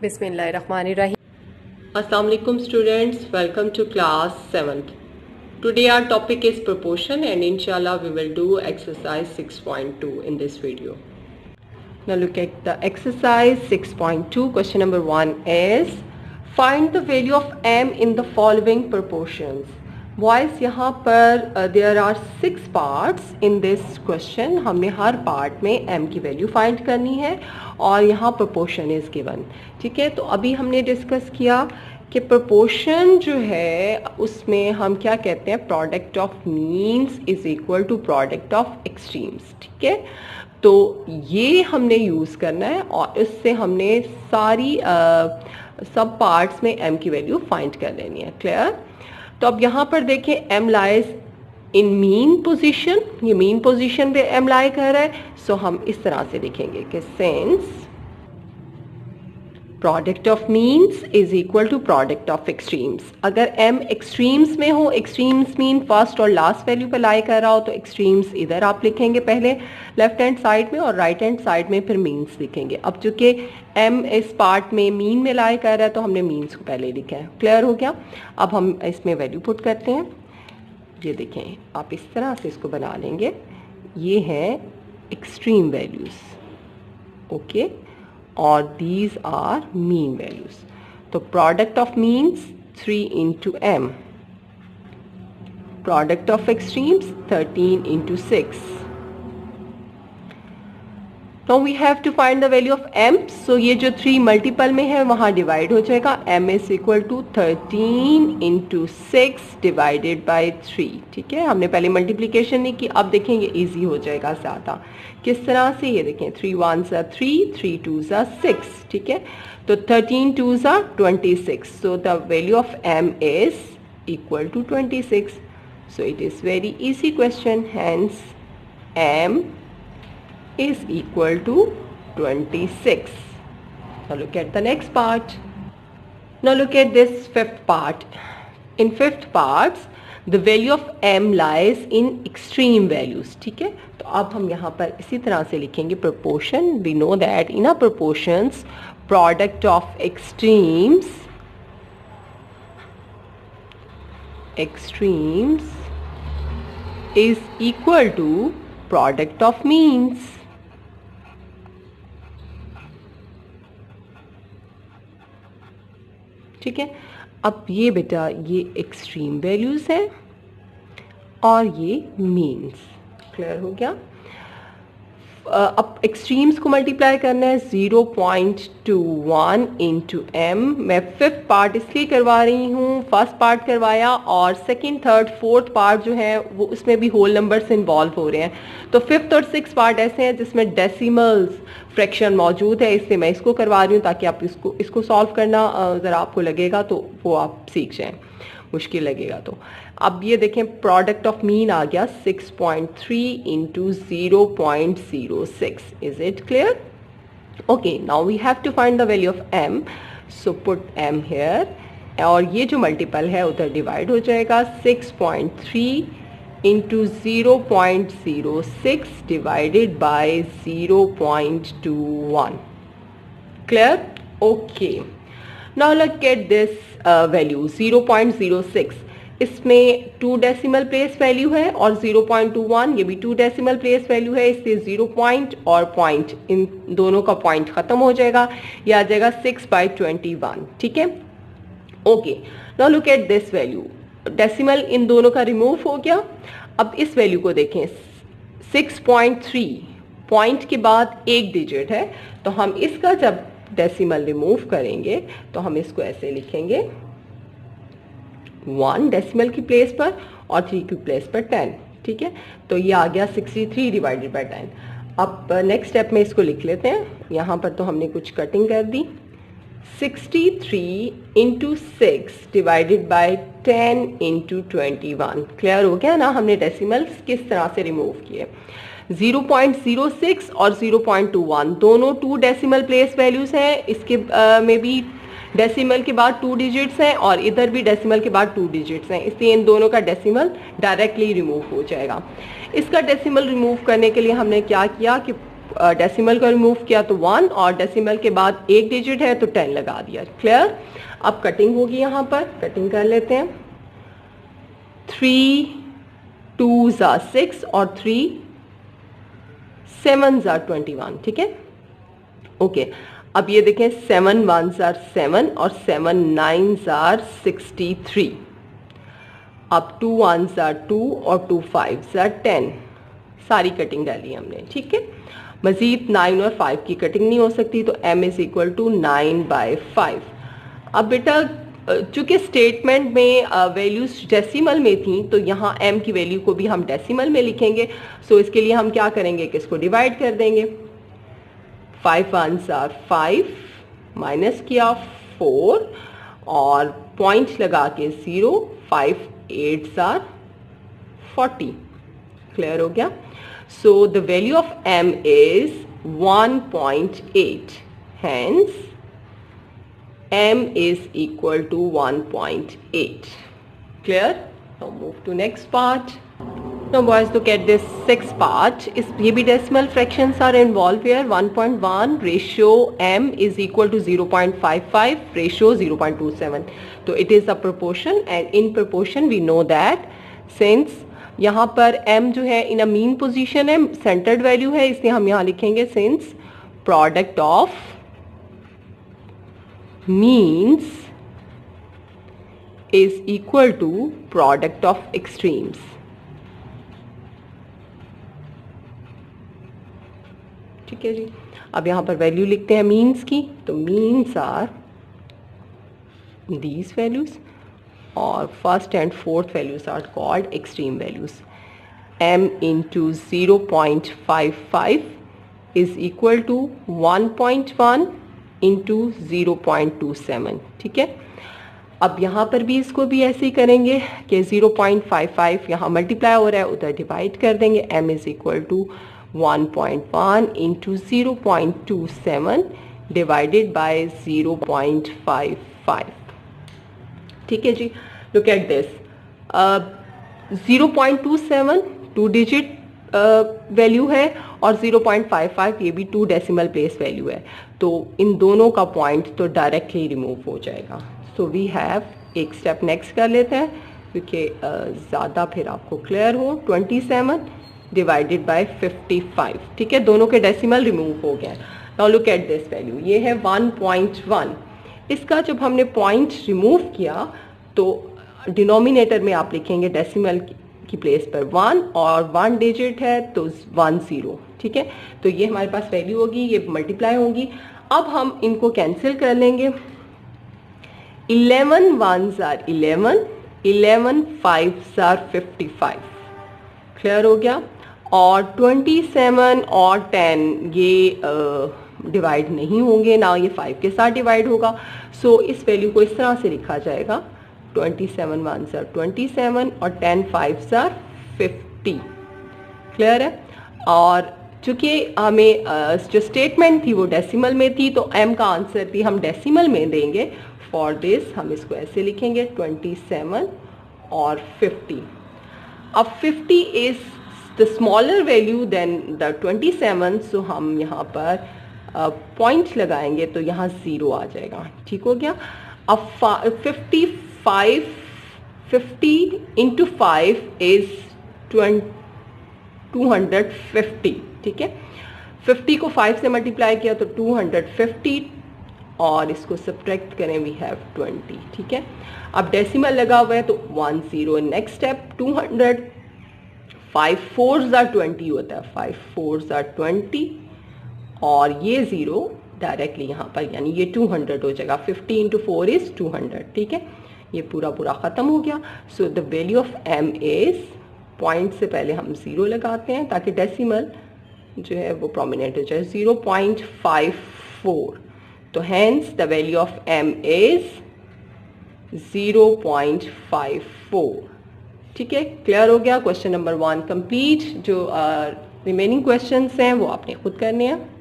बिस्मिल्लाहिर्रहमानिर्रहीम। Assalamu alaikum students, welcome to class 7th. Today our topic is proportion and inshallah we will do exercise 6.2 in this video. Now look at the exercise 6.2. Question number 1 is find the value of m in the following proportions. Boys, यहाँ पर there are 6 parts in this question. हमने हर part में m की value find करनी है और यहाँ proportion is given. ठीक है, तो अभी हमने discuss किया कि proportion जो है उसमें हम क्या कहते हैं, product of means is equal to product of extremes. ठीक है, तो ये हमने यूज़ करना है और इससे हमने सारी सब पार्ट्स में m की वैल्यू फाइंड कर लेनी है. क्लियर? तो अब यहाँ पर देखें m lies in mean position, ये मीन पोजीशन पे m लाई कर रहा है. सो हम इस तरह से लिखेंगे कि since product of means is equal to product of extremes. अगर m एक्सट्रीम्स में हो, एक्सट्रीम्स मीन फर्स्ट और लास्ट वैल्यू पे लाई कर रहा हो, तो एक्सट्रीम्स इधर आप लिखेंगे पहले लेफ्ट हैंड साइड में और राइट हैंड साइड में फिर मीन्स लिखेंगे. अब चूंकि m इस पार्ट में मीन में लाई कर रहा है तो हमने मीन्स को पहले लिखा है. क्लियर हो गया? अब हम इसमें वैल्यू पुट करते हैं. ये देखें, आप इस तरह से इसको बना लेंगे. ये है एक्सट्रीम वैल्यूज. ओके, और these are mean values. तो product of means 3 into m, product of extremes 13 into 6. Now we have to find the value of m. So ये जो 3 मल्टीपल में है वहाँ डिवाइड हो जाएगा. m is equal to 13 into 6 divided by 3. ठीक है, हमने पहले मल्टीप्लिकेशन नहीं की, अब देखेंगे इजी हो जाएगा ज़्यादा. किस तरह से? ये देखें, 3 1s are 3, 3 2s are 6. ठीक है, तो 13 2s are 26. So the value of m is equal to 26. So it is very easy question. Hence m is equal to 26. Now look at the next part. Now look at this fifth part. In fifth parts, the value of m lies in extreme values. ठीक है, तो अब हम यहाँ पर इसी तरह से लिखेंगे proportion. We know that in our proportions, product of extremes is equal to product of means. ठीक है, अब ये बेटा ये एक्सट्रीम वैल्यूज हैं और ये मीन्स. क्लियर हो गया? अब एक्सट्रीम्स को मल्टीप्लाई करना है. 0.21 इंटू m. मैं फिफ्थ पार्ट इसलिए करवा रही हूँ, फर्स्ट पार्ट करवाया और सेकंड थर्ड फोर्थ पार्ट जो है वो उसमें भी होल नंबर्स इन्वॉल्व हो रहे हैं. तो फिफ्थ और सिक्स पार्ट ऐसे हैं जिसमें डेसिमल्स फ्रैक्शन मौजूद है, इसलिए मैं इसको करवा रही हूँ ताकि आप इसको सॉल्व करना ज़रा आपको लगेगा तो वो आप सीख जाएं, मुश्किल लगेगा तो. अब ये देखें, प्रोडक्ट ऑफ मीन आ गया 6.3 into 0.06. Is it clear? Okay, now we have to find the value of m. So put m here और ये जो मल्टीपल है उधर डिवाइड हो जाएगा. 6.3 into 0.06 divided by 0.21. Clear? Okay, now look at this value 0.06. इसमें 2 डेसिमल प्लेस वैल्यू है और 0.21 ये भी 2 डेसिमल प्लेस वैल्यू है, इसलिए 0 पॉइंट और पॉइंट इन दोनों का पॉइंट खत्म हो जाएगा. ये आ जाएगा 6/21. ठीक है, okay. Now look at this value. Decimal in दोनों का रिमूव हो गया. अब इस वैल्यू को देखें, 6.3 पॉइंट के बाद एक डिजिट है, तो हम इसका जब डेसिमल रिमूव करेंगे तो हम इसको ऐसे लिखेंगे 1 डेसिमल की प्लेस पर और 3 की प्लेस पर 10. ठीक है, तो ये आ गया 63 डिवाइडेड बाय 10. अब नेक्स्ट स्टेप में इसको लिख लेते हैं. यहाँ पर तो हमने कुछ कटिंग कर दी. 63 into 6 divided by 10 into 21. Clear हो गया ना? हमने डेसिमल्स किस तरह से रिमूव किए. 0.06 और 0.21 दोनों 2 डेसिमल प्लेस वैल्यूज हैं. इसके में भी डेसिमल के बाद 2 डिजिट्स हैं और इधर भी डेसिमल के बाद 2 डिजिट्स हैं, इसलिए इन दोनों का डेसिमल डायरेक्टली रिमूव हो जाएगा. इसका डेसिमल रिमूव करने के लिए हमने क्या किया कि डेसिमल को रिमूव किया तो 1, और डेसिमल के बाद एक डिजिट है तो 10 लगा दिया। क्लियर? अब कटिंग होगी, यहाँ पर कटिंग कर लेते हैं। 3 2s are 6 और 3 7s are 21। ठीक है, ओके। अब ये देखें, 7 1s are 7 और 7 9s are 63। अब 2 1s are 2 और 2 5s are 10। सारी कटिंग डाली हमने। ठीक है, मजीद 9 और 5 की कटिंग नहीं हो सकती, तो m इज इक्वल टू 9/5। अब बेटा चूंकि स्टेटमेंट में वैल्यूज डेसिमल में थी, तो यहाँ m की वैल्यू को भी हम डेसिमल में लिखेंगे। सो इसके लिए हम क्या करेंगे कि इसको डिवाइड कर देंगे। 5 1s are 5, माइनस किया 4 और पॉइंट लगा के 0, 5 8s are 40। क्लियर हो गया? So the value of m is 1.8. Hence, m is equal to 1.8. Clear? Now move to next part. Now boys, look at this sixth part. ये भी decimal fractions are involved here. 1.1 ratio m is equal to 0.55 ratio 0.27. So it is a proportion, and in proportion we know that since यहाँ पर m जो है in a mean position है, centred value है, इसलिए हम यहाँ लिखेंगे since product of means is equal to product of extremes. ठीक है जी, अब यहाँ पर वैल्यू लिखते हैं मीन्स की, तो मीन्स आर दीज वैल्यूज और first and fourth values are called extreme values. m into 0.55 is equal to 1.1 into 0.27। ठीक है, अब यहाँ पर भी इसको भी ऐसे ही करेंगे कि 0.55 यहाँ मल्टीप्लाई हो रहा है, उधर डिवाइड कर देंगे। m is equal to 1.1 into 0.27 divided by 0.55। ठीक है जी, look at this. 0.27 2 digit value है और 0.55 ये भी 2 डेसिमल प्लेस वैल्यू है, तो इन दोनों का पॉइंट तो डायरेक्टली रिमूव हो जाएगा। सो वी हैव एक स्टेप नेक्स्ट कर लेते हैं, क्योंकि ज़्यादा फिर आपको क्लियर हो। 27 डिवाइडेड बाय 55। ठीक है, दोनों के डेसिमल रिमूव हो गए। Now look at this value, ये है 1.1। इसका जब हमने पॉइंट रिमूव किया तो डिनोमिनेटर में आप लिखेंगे डेसिमल की प्लेस पर 1 और 1 डिजिट है तो 1 0। ठीक है, तो ये हमारे पास वैल्यू होगी, ये मल्टीप्लाई होगी। अब हम इनको कैंसिल कर लेंगे। 11 1s are 11, 11 5s are 55। Clear हो गया? और 27 और 10 ये डिवाइड नहीं होंगे ना, ये 5 के साथ डिवाइड होगा। सो इस वैल्यू को इस तरह से लिखा जाएगा, 27 1s are 27 और 10 5s are 50। क्लियर है? और चूंकि हमें जो स्टेटमेंट थी वो डेसिमल में थी, तो m का आंसर भी हम डेसिमल में देंगे। फॉर दिस हम इसको ऐसे लिखेंगे 27 और 50। अब 50 is the smaller value than the 27, so हम यहाँ पर पॉइंट लगाएंगे तो यहाँ 0 आ जाएगा। ठीक हो गया? अब 50 इंटू 5 इज 250। ठीक है, 50 को 5 से मल्टीप्लाई किया तो 250 और इसको सब्ट्रैक्ट करें, वी हैव 20। ठीक है, अब डेसिमल लगा हुआ है तो 1 0। नेक्स्ट स्टेप 200, 5 4s are 20 होता है, 5 4s are 20 और ये 0 डायरेक्टली यहाँ पर, यानी ये 200 हो जाएगा। 50 इंटू 4 इज 200। ठीक है, ये पूरा ख़त्म हो गया। So the value of m is, point से पहले हम 0 लगाते हैं ताकि डेसिमल जो है वो प्रोमिनेंट हो जाए, 0.54। तो hence the value of m is 0.54। ठीक है, क्लियर हो गया? Question number 1 complete. जो रिमेनिंग क्वेश्चंस हैं वो आपने खुद करने हैं।